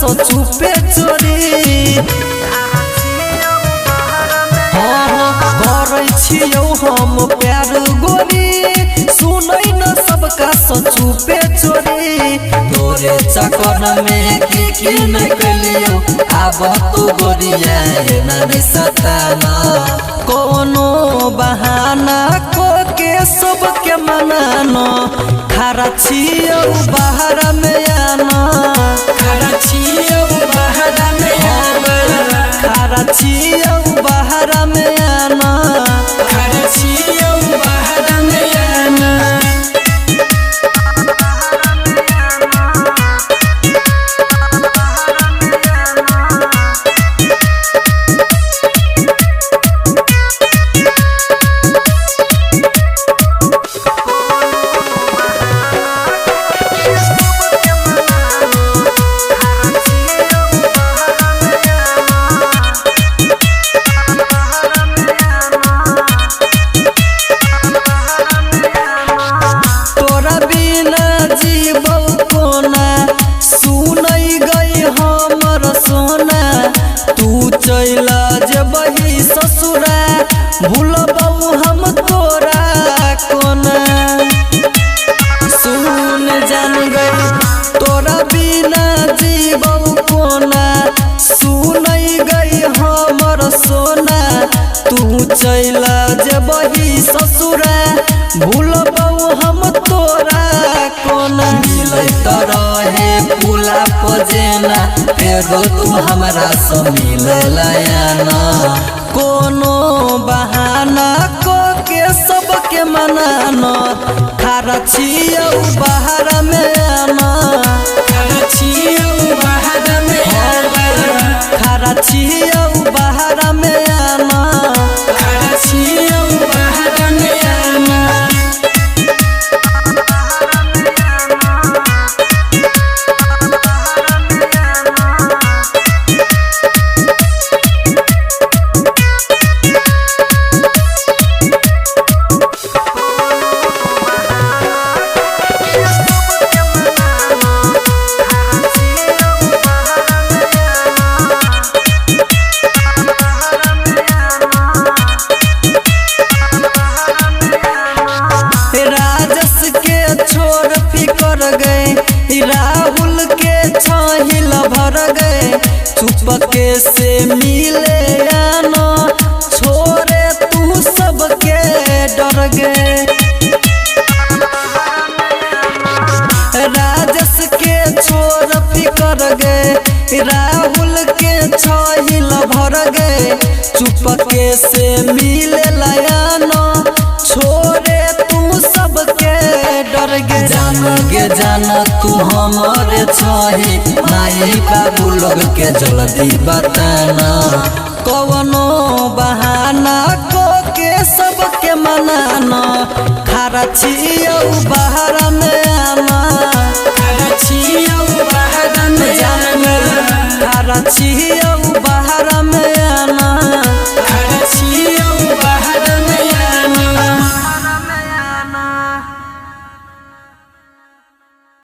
सो चुपे चोरी करै छियौ हम प्यार गोरी सुनै न सबका सो चुपे चोरी तोरे चक्कर में की न कलियो आब तू गोरिया न सताना कोनो बहाना को के सबके मनाना खरा छियौ बाहर में आना खरा छियौ बाहर में आना खरा छियौ बाहर में आना खरा छियौ बाहर में आना चला जबही ससुरा भूलबऊ हम तोरा कोना सुन जान गई तोरा बिना जीवऊ कोना सुन गई हमर सोना तू चला जबही ससुरा भूलबऊ हम तोरा कोना मिलत रहे पुला पजेना फेरो तू हमरा से मिललयाना कोनो बहाना को के सबके मनाना खरा छियौ बाहर में आना खरा छियौ बाहर में आना खरा छियौ बाहर में आना खरा छियौ बाहर में आना राहुल के छाहिल भर गए चुपके से मिले आना छोरे तू सबके डर गए राजस के छोर फिकर गए राहुल के छाहिल भर गए चुपके से मिले लाना छोरे तू सबके डर गे जान तू हमारे छही माई बाबू लोग के जल्दी बताना कवनो बहाना को के सबके मनाना खरा छियौ बाहर में आना खरा छियौ बाहर में आना खरा छियौ